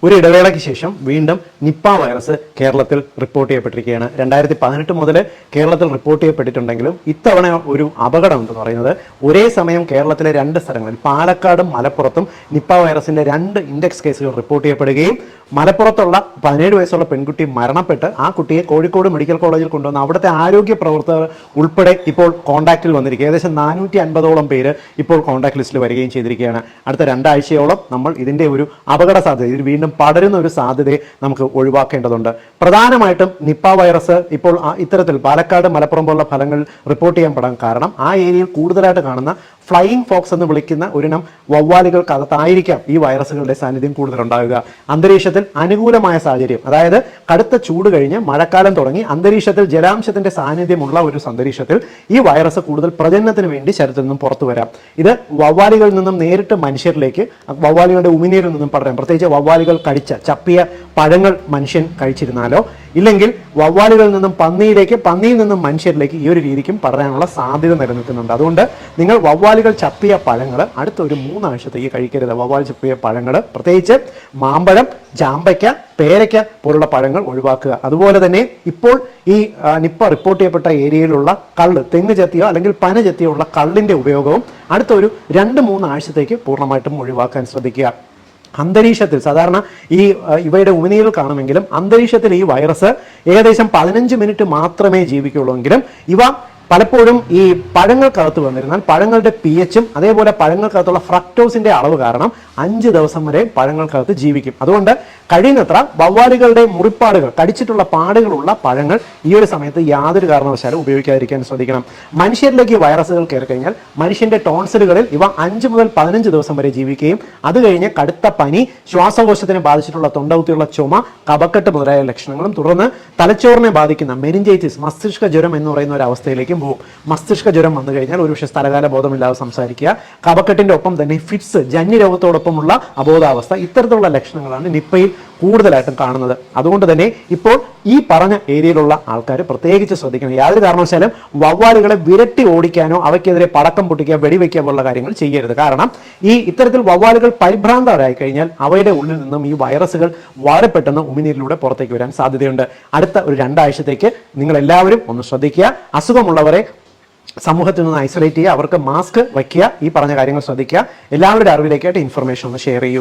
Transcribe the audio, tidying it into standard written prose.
ഒരു ഇടവേളയ്ക്ക് ശേഷം വീണ്ടും നിപ്പ വൈറസ് കേരളത്തിൽ റിപ്പോർട്ട് ചെയ്യപ്പെട്ടിരിക്കുകയാണ്. 2018 മുതൽ കേരളത്തിൽ റിപ്പോർട്ട് ചെയ്യപ്പെട്ടിട്ടുണ്ടെങ്കിലും ഇത്തവണ ഒരു അപകടം എന്ന് പറയുന്നത് ഒരേ സമയം കേരളത്തിലെ 2 സ്ഥലങ്ങളിൽ പാലക്കാടും മലപ്പുറത്തും നിപ്പ വൈറസിന്റെ 2 ഇൻഡെക്സ് കേസുകൾ റിപ്പോർട്ട് ചെയ്യപ്പെടുകയും മലപ്പുറത്തുള്ള 17 വയസ്സുള്ള പെൺകുട്ടി മരണപ്പെട്ട് ആ കുട്ടിയെ കോഴിക്കോട് മെഡിക്കൽ കോളേജിൽ കൊണ്ടുവന്ന് അവിടുത്തെ ആരോഗ്യ പ്രവർത്തകർ ഉൾപ്പെടെ ഇപ്പോൾ കോൺടാക്റ്റിൽ വന്നിരിക്കുക. ഏകദേശം 450ഓളം പേര് ഇപ്പോൾ കോൺടാക്ട് ലിസ്റ്റിൽ വരികയും ചെയ്തിരിക്കുകയാണ്. അടുത്ത 2 ആഴ്ചയോളം നമ്മൾ ഇതിന്റെ ഒരു അപകട സാധ്യത, ഇത് വീണ്ടും പടരുന്ന ഒരു സാധ്യതയെ നമുക്ക് ഒഴിവാക്കേണ്ടതുണ്ട്. പ്രധാനമായിട്ടും നിപ്പ വൈറസ് ഇപ്പോൾ ഇത്തരത്തിൽ പാലക്കാട് മലപ്പുറം പോലുള്ള ഫലങ്ങൾ റിപ്പോർട്ട് ചെയ്യാൻ കാരണം ആ ഏരിയയിൽ കൂടുതലായിട്ട് കാണുന്ന ഫ്ലൈയിങ് ഫോക്സ് എന്ന് വിളിക്കുന്ന ഒരിനം വവ്വാലുകൾക്കകത്തായിരിക്കാം ഈ വൈറസുകളുടെ സാന്നിധ്യം കൂടുതലുണ്ടാവുക. അന്തരീക്ഷത്തിൽ അനുകൂലമായ സാഹചര്യം, അതായത് കടുത്ത ചൂട് കഴിഞ്ഞ് മഴക്കാലം തുടങ്ങി അന്തരീക്ഷത്തിൽ ജലാംശത്തിന്റെ സാന്നിധ്യമുള്ള ഒരു അന്തരീക്ഷത്തിൽ ഈ വൈറസ് കൂടുതൽ പ്രജനനത്തിന് വേണ്ടി ശരീരത്തിൽ നിന്നും പുറത്തു വരാം. ഇത് വവ്വാലുകളിൽ നിന്നും നേരിട്ട് മനുഷ്യരിലേക്ക്, വവ്വാലുകളുടെ ഉമിനീരിൽ നിന്നും പടരാം. പ്രത്യേകിച്ച് വവ്വാലുകൾ കടിച്ച ചപ്പിയ പഴങ്ങൾ മനുഷ്യൻ കഴിച്ചിരുന്നാലോ ഇല്ലെങ്കിൽ വവ്വാലുകളിൽ നിന്നും പന്നിയിലേക്ക്, പന്നിയിൽ നിന്നും മനുഷ്യരിലേക്ക് ഈ ഒരു രീതിക്കും പടരാനുള്ള സാധ്യത നിലനിൽക്കുന്നുണ്ട്. അതുകൊണ്ട് നിങ്ങൾ വവ്വാലുകൾ ചപ്പിയ പഴങ്ങൾ അടുത്ത ഒരു 3 ആഴ്ചത്തേക്ക് കഴിക്കരുത്. വവ്വാൽ ചപ്പിയ പഴങ്ങൾ, പ്രത്യേകിച്ച് മാമ്പഴം, ജാമ്പയ്ക്ക, പേരയ്ക്ക പോലുള്ള പഴങ്ങൾ ഒഴിവാക്കുക. അതുപോലെ തന്നെ ഇപ്പോൾ ഈ നിപ്പ റിപ്പോർട്ട് ചെയ്യപ്പെട്ട ഏരിയയിലുള്ള കള്ള്, തെങ്ങ് ചെത്തിയോ അല്ലെങ്കിൽ പന ചെത്തിയോ ഉള്ള കള്ളിന്റെ ഉപയോഗവും അടുത്ത ഒരു 2-3 ആഴ്ചത്തേക്ക് പൂർണ്ണമായിട്ടും ഒഴിവാക്കാൻ ശ്രദ്ധിക്കുക. അന്തരീക്ഷത്തിൽ സാധാരണ ഇവയുടെ ഉമിനീരിൽ കാണുമെങ്കിലും അന്തരീക്ഷത്തിൽ ഈ വൈറസ് ഏകദേശം 15 മിനിറ്റ് മാത്രമേ ജീവിക്കുള്ളൂ എങ്കിലും ഇവ പലപ്പോഴും ഈ പഴങ്ങൾക്കകത്ത് വന്നിരുന്നാൽ പഴങ്ങളുടെ pH-ഉം അതേപോലെ പഴങ്ങൾക്കകത്തുള്ള ഫ്രക്ടോസിന്റെ അളവ് കാരണം 5 ദിവസം വരെ പഴങ്ങൾക്കകത്ത് ജീവിക്കും. അതുകൊണ്ട് കഴിയുന്നത്ര വവ്വാലുകളുടെ മുറിപ്പാടുകൾ, കടിച്ചിട്ടുള്ള പാടുകളുള്ള പഴങ്ങൾ ഈ ഒരു സമയത്ത് യാതൊരു കാരണവശാലും ഉപയോഗിക്കാതിരിക്കാൻ ശ്രദ്ധിക്കണം. മനുഷ്യരിലേക്ക് വൈറസുകൾ കയറി കഴിഞ്ഞാൽ മനുഷ്യന്റെ ടോൺസിലുകളിൽ ഇവ 5 മുതൽ 15 ദിവസം വരെ ജീവിക്കുകയും അത് കഴിഞ്ഞ് കടുത്ത പനി, ശ്വാസകോശത്തിനെ ബാധിച്ചിട്ടുള്ള തൊണ്ടകുത്തിയുള്ള ചുമ, കഫക്കെട്ട് മുതലായ ലക്ഷണങ്ങളും തുടർന്ന് തലച്ചോറിനെ ബാധിക്കുന്ന മെനിഞ്ചൈറ്റിസ്, മസ്തിഷ്ക ജ്വരം എന്ന് പറയുന്ന ഒരു അവസ്ഥയിലേക്കും പോകും. മസ്തിഷ്ക ജ്വരം വന്നു കഴിഞ്ഞാൽ ഒരുപക്ഷെ സ്ഥലകാല ബോധമില്ലാതെ സംസാരിക്കുക, കഫക്കെട്ടിന്റെ ഒപ്പം തന്നെ ഫിറ്റ്സ്, ജന്യരോഗത്തോടൊപ്പമുള്ള അബോധാവസ്ഥ, ഇത്തരത്തിലുള്ള ലക്ഷണങ്ങളാണ് നിപ്പയിൽ കൂടുതലായിട്ടും കാണുന്നത്. അതുകൊണ്ട് തന്നെ ഇപ്പോൾ ഈ പറഞ്ഞ ഏരിയയിലുള്ള ആൾക്കാർ പ്രത്യേകിച്ച് ശ്രദ്ധിക്കണം. യാതൊരു കാരണവശാലും വവ്വാലുകളെ വിരട്ടി ഓടിക്കാനോ അവയ്ക്കെതിരെ പടക്കം പൊട്ടിക്കുക, വെടിവെക്കുക പോലുള്ള കാര്യങ്ങൾ ചെയ്യരുത്. കാരണം ഇത്തരത്തിൽ വവ്വാലുകൾ പരിഭ്രാന്തരായി കഴിഞ്ഞാൽ അവയുടെ ഉള്ളിൽ നിന്നും ഈ വൈറസുകൾ വളരെ പെട്ടെന്ന് ഉമിനീരിലൂടെ പുറത്തേക്ക് വരാൻ സാധ്യതയുണ്ട്. അടുത്ത ഒരു 2 ആഴ്ചത്തേക്ക് നിങ്ങൾ എല്ലാവരും ഒന്ന് ശ്രദ്ധിക്കുക. അസുഖമുള്ളവരെ സമൂഹത്തിൽ നിന്ന് ഐസൊലേറ്റ് ചെയ്യുക, അവർക്ക് മാസ്ക് വയ്ക്കുക, ഈ പറഞ്ഞ കാര്യങ്ങൾ ശ്രദ്ധിക്കുക. എല്ലാവരുടെ അറിവിലേക്കായിട്ട് ഇൻഫർമേഷൻ ഒന്ന് ഷെയർ ചെയ്യൂ.